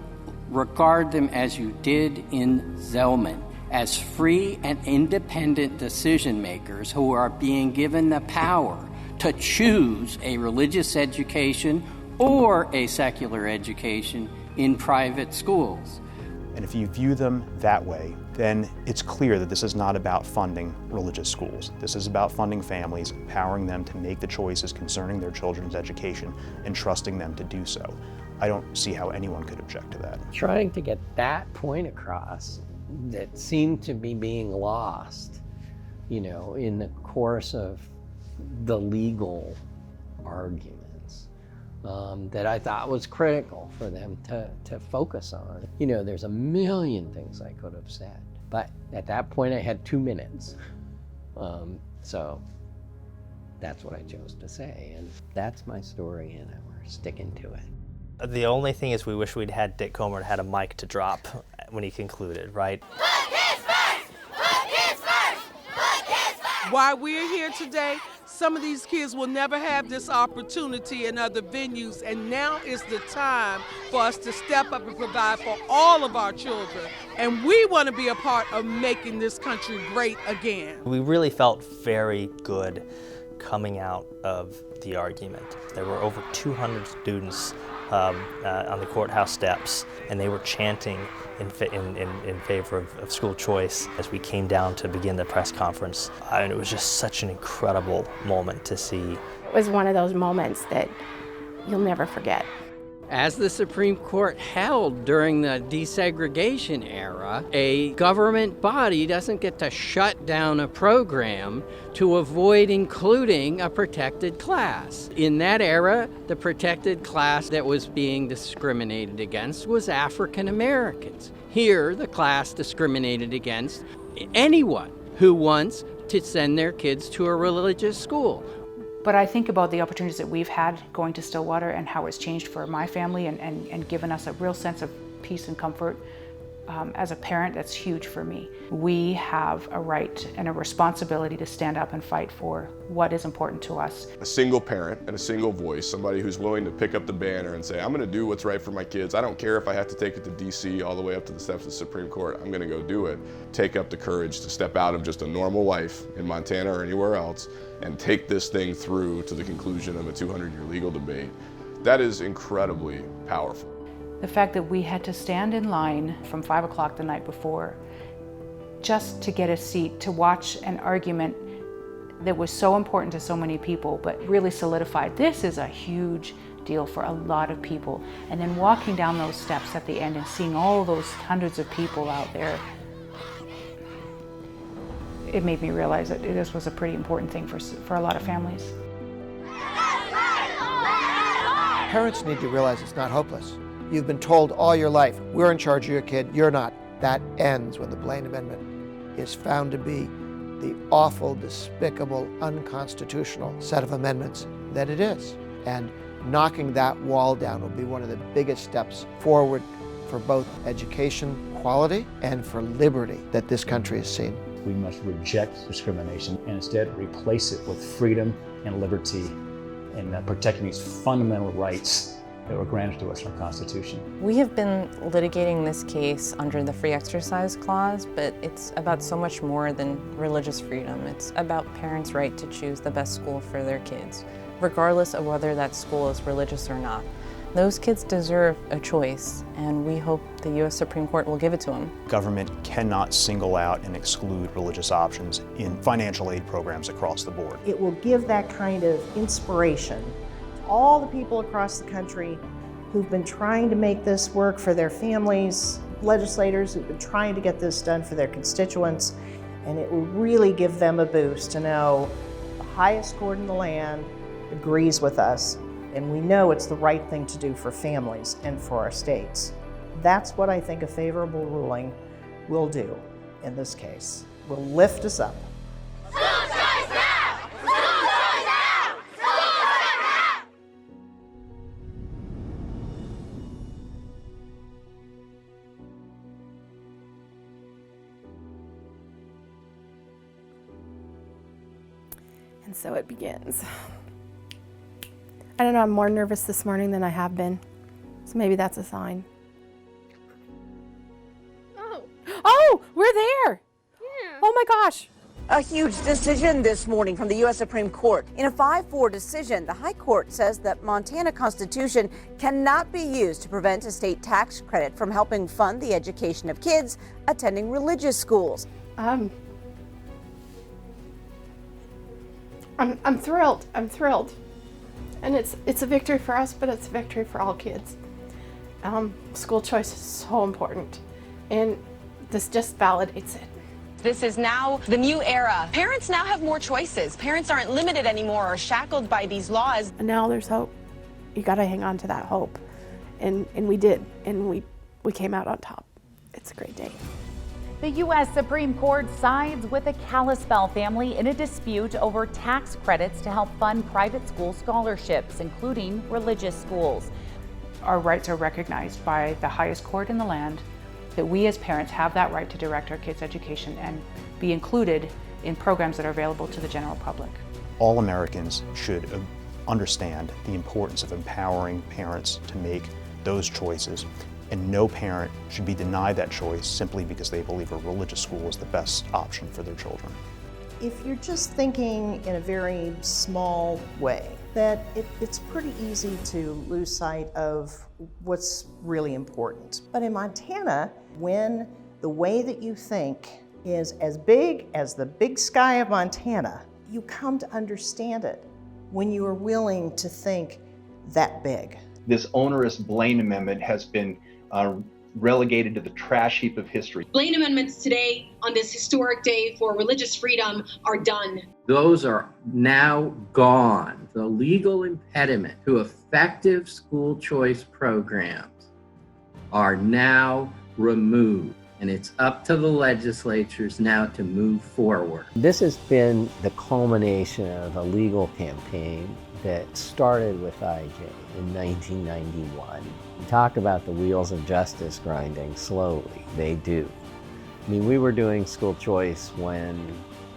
regard them as you did in Zelman, as free and independent decision makers who are being given the power to choose a religious education or a secular education in private schools. And if you view them that way, then it's clear that this is not about funding religious schools. This is about funding families, empowering them to make the choices concerning their children's education, and trusting them to do so. I don't see how anyone could object to that. Trying to get that point across that seemed to be being lost, in the course of the legal arguments that I thought was critical for them to focus on. You know, there's a million things I could have said, but at that point I had 2 minutes. So that's what I chose to say, and that's my story, and we're sticking to it. The only thing is we wish we'd had Dick Comer had a mic to drop when he concluded, right? Why we're here today, some of these kids will never have this opportunity in other venues, and now is the time for us to step up and provide for all of our children. And we want to be a part of making this country great again. We really felt very good coming out of the argument. There were over 200 students on the courthouse steps, and they were chanting in favor of school choice as we came down to begin the press conference. And it was just such an incredible moment to see. It was one of those moments that you'll never forget. As the Supreme Court held during the desegregation era, a government body doesn't get to shut down a program to avoid including a protected class. In that era, the protected class that was being discriminated against was African Americans. Here, the class discriminated against anyone who wants to send their kids to a religious school. But I think about the opportunities that we've had going to Stillwater and how it's changed for my family and given us a real sense of peace and comfort. As a parent, that's huge for me. We have a right and a responsibility to stand up and fight for what is important to us. A single parent and a single voice, somebody who's willing to pick up the banner and say, I'm going to do what's right for my kids. I don't care if I have to take it to DC all the way up to the steps of the Supreme Court. I'm going to go do it. Take up the courage to step out of just a normal life in Montana or anywhere else and take this thing through to the conclusion of a 200-year legal debate. That is incredibly powerful. The fact that we had to stand in line from 5 o'clock the night before just to get a seat, to watch an argument that was so important to so many people, but really solidified. This is a huge deal for a lot of people. And then walking down those steps at the end and seeing all those hundreds of people out there, it made me realize that this was a pretty important thing for a lot of families. Parents need to realize it's not hopeless. You've been told all your life, we're in charge of your kid, you're not. That ends when the Blaine Amendment is found to be the awful, despicable, unconstitutional set of amendments that it is. And knocking that wall down will be one of the biggest steps forward for both education quality and for liberty that this country has seen. We must reject discrimination and instead replace it with freedom and liberty and protecting these fundamental rights that were granted to us from the Constitution. We have been litigating this case under the Free Exercise Clause, but it's about so much more than religious freedom. It's about parents' right to choose the best school for their kids, regardless of whether that school is religious or not. Those kids deserve a choice, and we hope the U.S. Supreme Court will give it to them. Government cannot single out and exclude religious options in financial aid programs across the board. It will give that kind of inspiration to all the people across the country who've been trying to make this work for their families, legislators who've been trying to get this done for their constituents, and it will really give them a boost to know the highest court in the land agrees with us. And we know it's the right thing to do for families and for our states. That's what I think a favorable ruling will do in this case. Will lift us up. And so it begins. I don't know, I'm more nervous this morning than I have been. So maybe that's a sign. Oh, we're there. Yeah. Oh my gosh. A huge decision this morning from the U.S. Supreme Court. In a 5-4 decision, the High Court says that Montana Constitution cannot be used to prevent a state tax credit from helping fund the education of kids attending religious schools. I'm thrilled. I'm thrilled. And it's a victory for us, but it's a victory for all kids. School choice is so important, and this just validates it. This is now the new era. Parents now have more choices. Parents aren't limited anymore or shackled by these laws. And now there's hope. You gotta hang on to that hope. And we did, and we came out on top. It's a great day. The U.S. Supreme Court sides with the Kalispell family in a dispute over tax credits to help fund private school scholarships, including religious schools. Our rights are recognized by the highest court in the land, that we as parents have that right to direct our kids' education and be included in programs that are available to the general public. All Americans should understand the importance of empowering parents to make those choices, and no parent should be denied that choice simply because they believe a religious school is the best option for their children. If you're just thinking in a very small way, that it's pretty easy to lose sight of what's really important. But in Montana, when the way that you think is as big as the big sky of Montana, you come to understand it when you are willing to think that big. This onerous Blaine Amendment has been relegated to the trash heap of history. Blaine amendments today on this historic day for religious freedom are done. Those are now gone. The legal impediment to effective school choice programs are now removed, and it's up to the legislatures now to move forward. This has been the culmination of a legal campaign that started with IJ in 1991. We talk about the wheels of justice grinding slowly. They do. I mean, we were doing school choice when,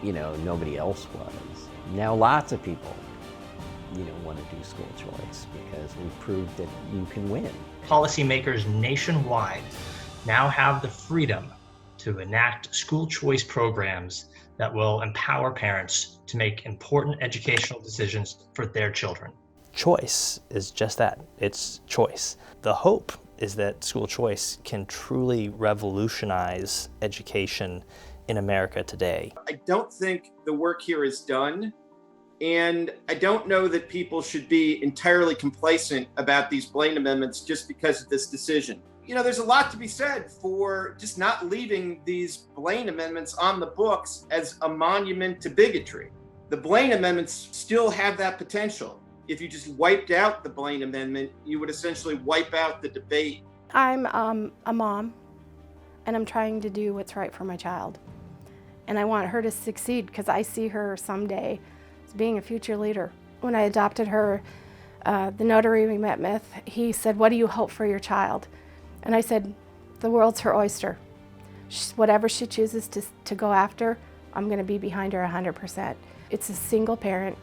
nobody else was. Now lots of people, want to do school choice because we've proved that you can win. Policymakers nationwide now have the freedom to enact school choice programs that will empower parents to make important educational decisions for their children. Choice is just that, it's choice. The hope is that school choice can truly revolutionize education in America today. I don't think the work here is done, and I don't know that people should be entirely complacent about these Blaine amendments just because of this decision. There's a lot to be said for just not leaving these Blaine amendments on the books as a monument to bigotry. The Blaine amendments still have that potential. If you just wiped out the Blaine amendment, you would essentially wipe out the debate. I'm a mom, and I'm trying to do what's right for my child. And I want her to succeed because I see her someday as being a future leader. When I adopted her, the notary we met with, he said, "What do you hope for your child?" And I said, "The world's her oyster. Whatever she chooses to go after, I'm going to be behind her 100%. It's a single parent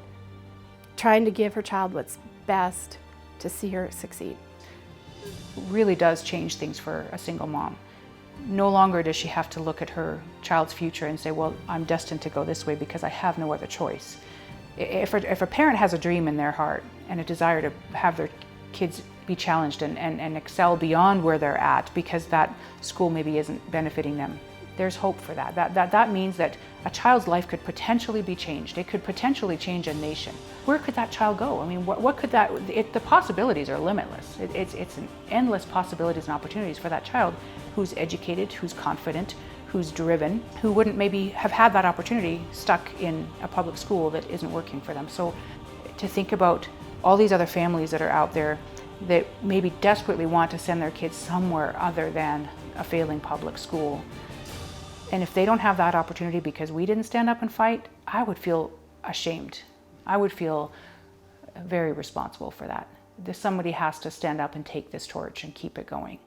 trying to give her child what's best to see her succeed. It really does change things for a single mom. No longer does she have to look at her child's future and say, well, I'm destined to go this way because I have no other choice. If a parent has a dream in their heart and a desire to have their kids be challenged and excel beyond where they're at because that school maybe isn't benefiting them, there's hope for that. That means that a child's life could potentially be changed. It could potentially change a nation. Where could that child go? I mean, what could the possibilities are limitless. It's an endless possibilities and opportunities for that child who's educated, who's confident, who's driven, who wouldn't maybe have had that opportunity stuck in a public school that isn't working for them. So to think about all these other families that are out there that maybe desperately want to send their kids somewhere other than a failing public school. And if they don't have that opportunity because we didn't stand up and fight, I would feel ashamed. I would feel very responsible for that. Somebody has to stand up and take this torch and keep it going.